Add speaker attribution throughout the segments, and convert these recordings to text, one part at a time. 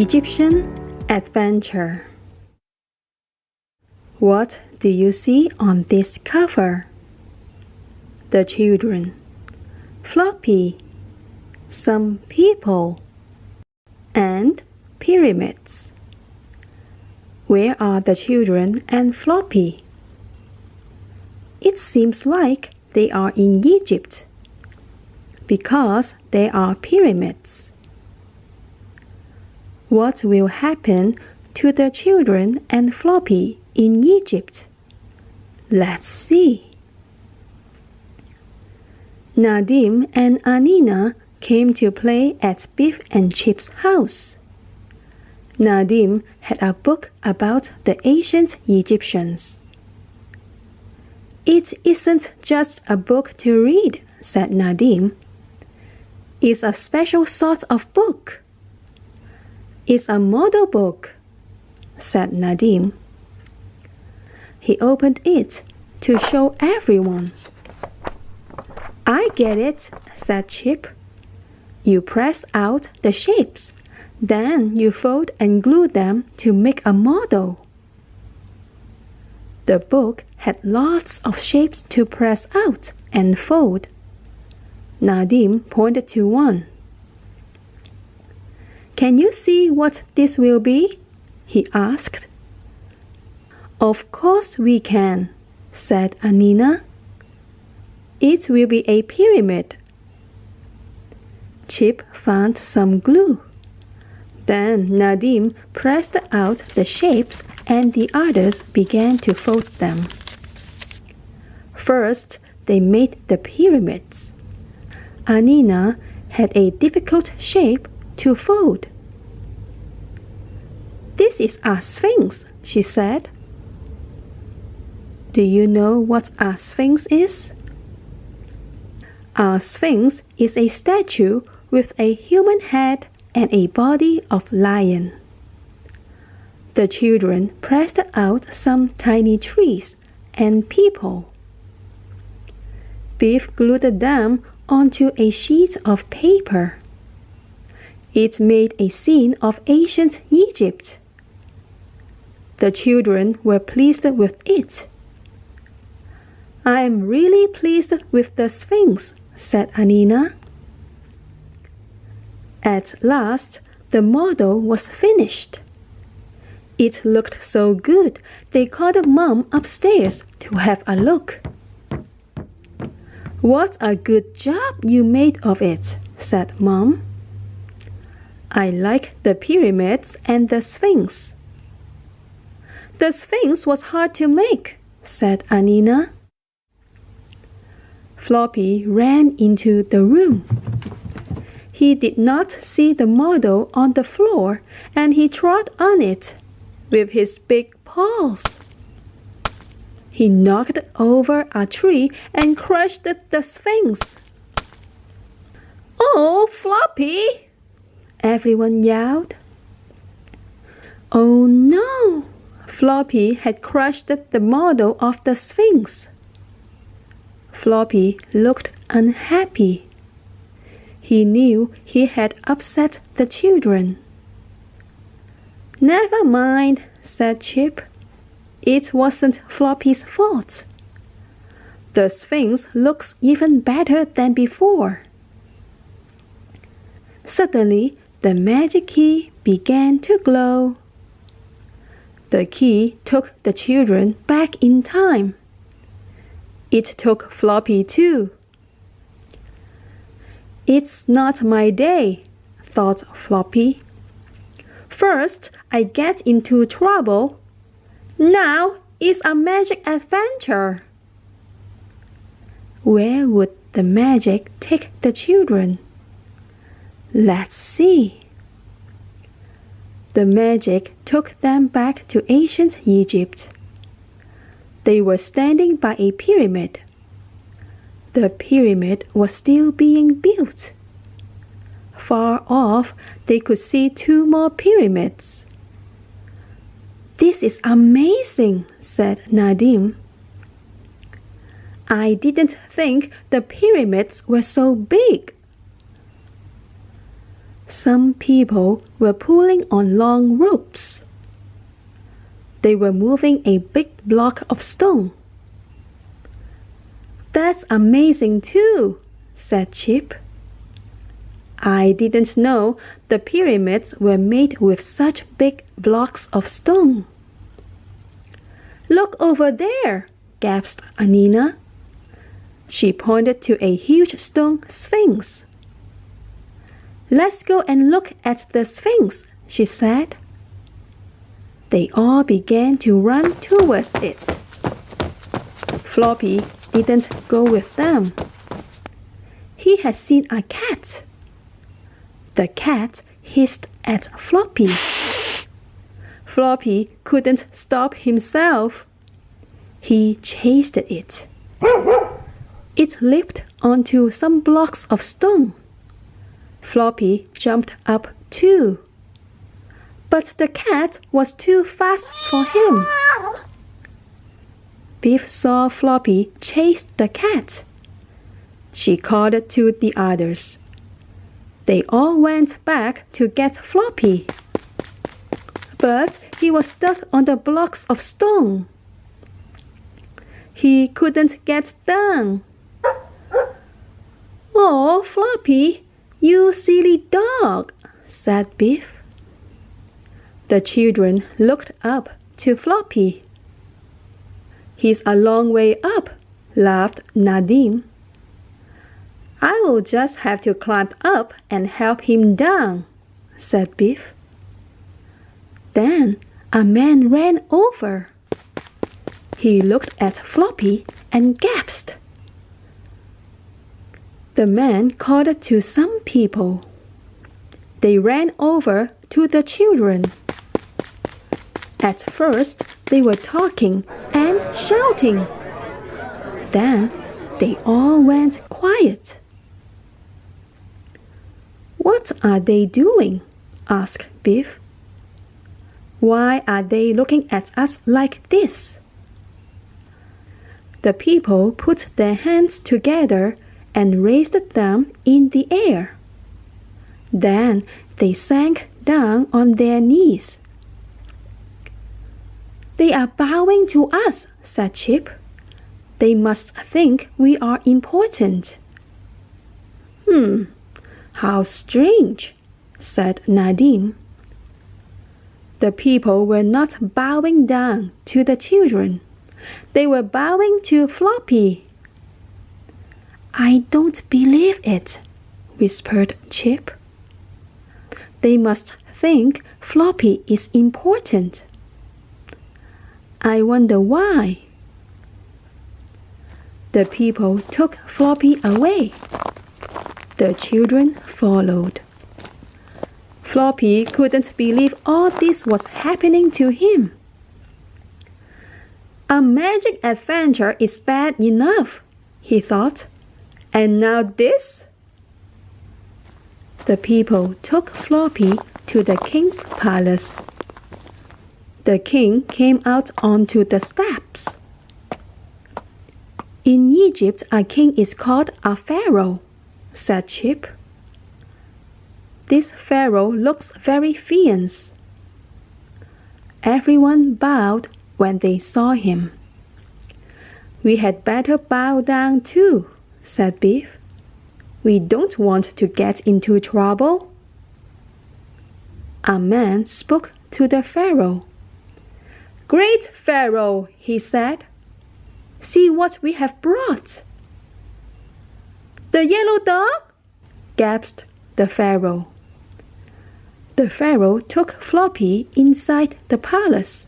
Speaker 1: Egyptian Adventure. What do you see on this cover? The children, Floppy, some people, and pyramids. Where are the children and Floppy? It seems like they are in Egypt, because there are pyramids. What will happen to the children and Floppy in Egypt? Let's see. Nadim and Anneena came to play at Biff and Chip's house. Nadim had a book about the ancient Egyptians. "It isn't just a book to read," said Nadim. "It's a special sort of book." "It's a model book," said Nadim. He opened it to show everyone. "I get it," said Chip. "You press out the shapes, then you fold and glue them to make a model." The book had lots of shapes to press out and fold. Nadim pointed to one. "Can you see what this will be?" he asked. "Of course we can," said Anneena. "It will be a pyramid." Chip found some glue. Then Nadim pressed out the shapes and the others began to fold them. First, they made the pyramids. Anneena had a difficult shape to fold. "This is a sphinx," she said. Do you know what a sphinx is? A sphinx is a statue with a human head and a body of lion. The children pressed out some tiny trees and people. Biff glued them onto a sheet of paper. It made a scene of ancient Egypt. The children were pleased with it. "I am really pleased with the Sphinx," said Anneena. At last, the model was finished. It looked so good, they called Mom upstairs to have a look. "What a good job you made of it," said Mom. "I like the pyramids and the Sphinx." "The Sphinx was hard to make," said Anneena. Floppy ran into the room. He did not see the model on the floor, and he trod on it with his big paws. He knocked over a tree and crushed the Sphinx. "Oh, Floppy!" everyone yelled. Oh no! Floppy had crushed the model of the Sphinx. Floppy looked unhappy. He knew he had upset the children. "Never mind," said Chip. "It wasn't Floppy's fault. The Sphinx looks even better than before." Suddenly, the magic key began to glow. The key took the children back in time. It took Floppy too. "It's not my day," thought Floppy. "First, I get into trouble. Now it's a magic adventure." Where would the magic take the children? Let's see. The magic took them back to ancient Egypt. They were standing by a pyramid. The pyramid was still being built. Far off, they could see 2 more pyramids. "This is amazing," said Nadim. "I didn't think the pyramids were so big." Some people were pulling on long ropes. They were moving a big block of stone. "That's amazing too," said Chip. "I didn't know the pyramids were made with such big blocks of stone." "Look over there," gasped Anneena. She pointed to a huge stone sphinx. "Let's go and look at the sphinx," she said. They all began to run towards it. Floppy didn't go with them. He had seen a cat. The cat hissed at Floppy. Floppy couldn't stop himself. He chased it. It leaped onto some blocks of stone. Floppy jumped up too. But the cat was too fast for him. Biff saw Floppy chase the cat. She called to the others. They all went back to get Floppy. But he was stuck on the blocks of stone. He couldn't get down. "Oh, Floppy, you silly dog," said Biff. The children looked up to Floppy. "He's a long way up," laughed Nadim. "I will just have to climb up and help him down," said Biff. Then a man ran over. He looked at Floppy and gasped. The man called to some people. They ran over to the children. At first, they were talking and shouting. Then they all went quiet. "What are they doing?" asked Biff. "Why are they looking at us like this?" The people put their hands together and raised them in the air. Then they sank down on their knees. "They are bowing to us," said Chip. "They must think we are important." How strange," said Nadim. The people were not bowing down to the children. They were bowing to Floppy. "I don't believe it," whispered Chip. "They must think Floppy is important. I wonder why." The people took Floppy away. The children followed. Floppy couldn't believe all this was happening to him. "A magic adventure is bad enough," he thought. "And now this?" The people took Floppy to the king's palace. The king came out onto the steps. "In Egypt, a king is called a pharaoh," said Chip. "This pharaoh looks very fierce." Everyone bowed when they saw him. "We had better bow down too," said Biff. "We don't want to get into trouble." A man spoke to the pharaoh. "Great Pharaoh," he said. "See what we have brought." "The yellow dog?" gasped the pharaoh. The pharaoh took Floppy inside the palace.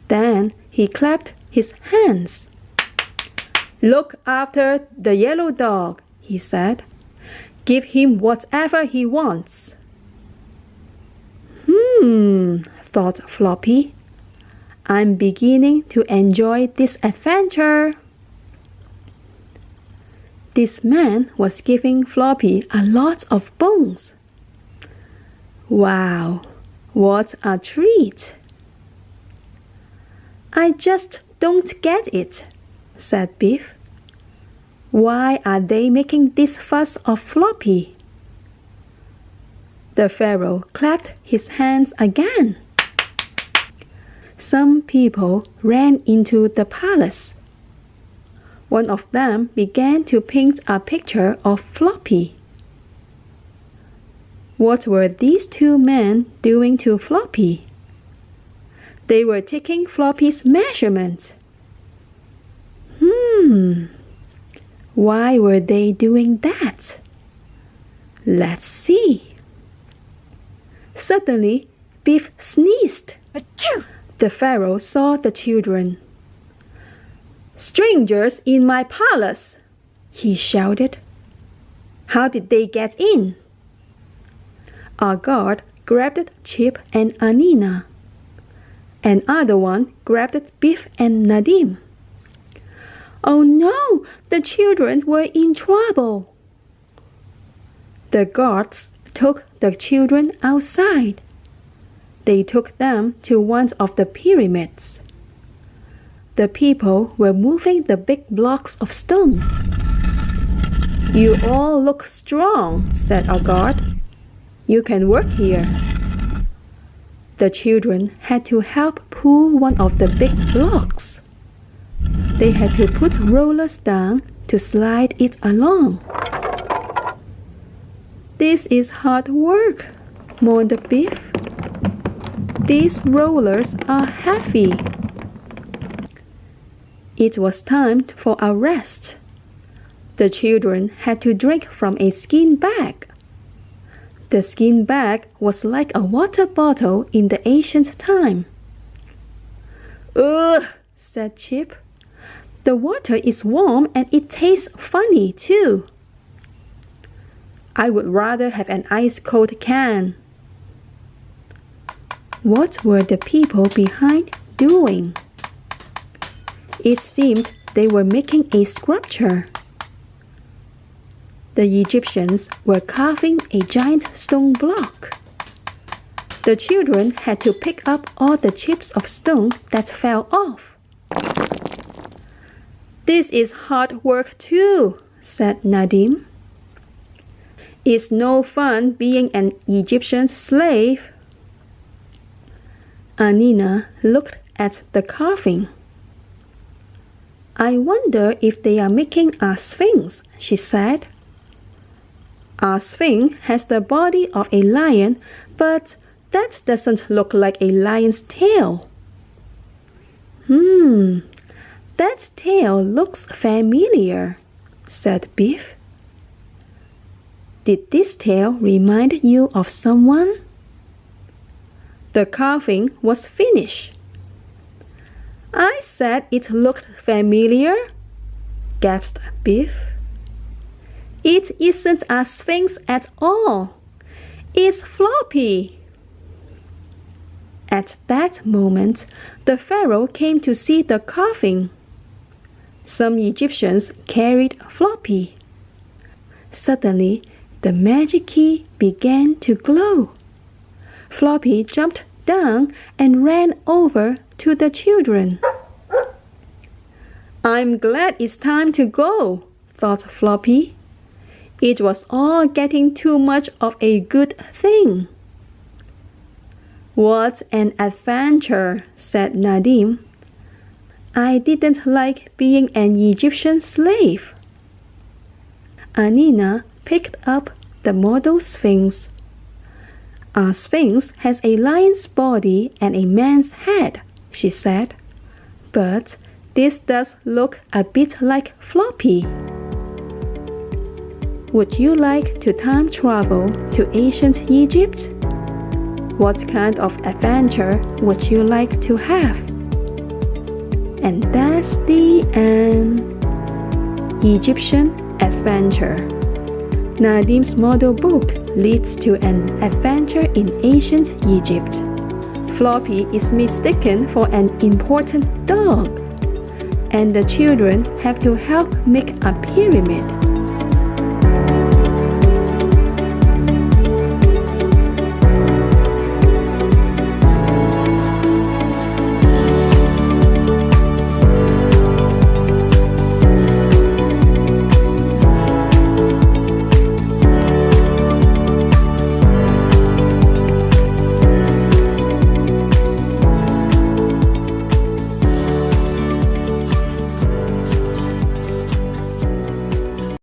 Speaker 1: Then he clapped his hands. "Look after the yellow dog," he said. "Give him whatever he wants." Thought Floppy. "I'm beginning to enjoy this adventure." This man was giving Floppy a lot of bones. Wow, what a treat! "I just don't get it," said Biff. "Why are they making this fuss of Floppy?" The Pharaoh clapped his hands again. Some people ran into the palace. One of them began to paint a picture of Floppy. What were these two men doing to Floppy? They were taking Floppy's measurements. Why were they doing that? Let's see. Suddenly, Biff sneezed. Achoo! The Pharaoh saw the children. "Strangers in my palace!" he shouted. "How did they get in?" A guard grabbed Chip and Anneena. Another one grabbed Biff and Nadim. "Oh no, the children were in trouble." The guards took the children outside. They took them to one of the pyramids. The people were moving the big blocks of stone. "You all look strong," said a guard. "You can work here." The children had to help pull one of the big blocks. They had to put rollers down to slide it along. "This is hard work," moaned Biff. "These rollers are heavy." It was time for a rest. The children had to drink from a skin bag. The skin bag was like a water bottle in the ancient time. "Ugh," said Chip. "The water is warm and it tastes funny too." "I would rather have an ice-cold can." What were the people behind doing? It seemed they were making a sculpture. The Egyptians were carving a giant stone block. The children had to pick up all the chips of stone that fell off. "This is hard work too," said Nadim. "It's no fun being an Egyptian slave." Anneena looked at the carving. "I wonder if they are making a sphinx," she said. "A sphinx has the body of a lion, but that doesn't look like a lion's tail." That tail looks familiar," said Biff. "Did this tail remind you of someone?" The carving was finished. "I said it looked familiar," gasped Biff. "It isn't a sphinx at all. It's Floppy." At that moment, the Pharaoh came to see the carving. Some Egyptians carried Floppy. Suddenly, the magic key began to glow. Floppy jumped down and ran over to the children. "I'm glad it's time to go," thought Floppy. It was all getting too much of a good thing. "What an adventure," said Nadim. "I didn't like being an Egyptian slave." Anneena picked up the model sphinx. "A sphinx has a lion's body and a man's head," she said. "But this does look a bit like Floppy." Would you like to time travel to ancient Egypt? What kind of adventure would you like to have? And that's the end. Egyptian Adventure. Nadim's model book leads to an adventure in ancient Egypt. Floppy is mistaken for an important dog, and the children have to help make a pyramid.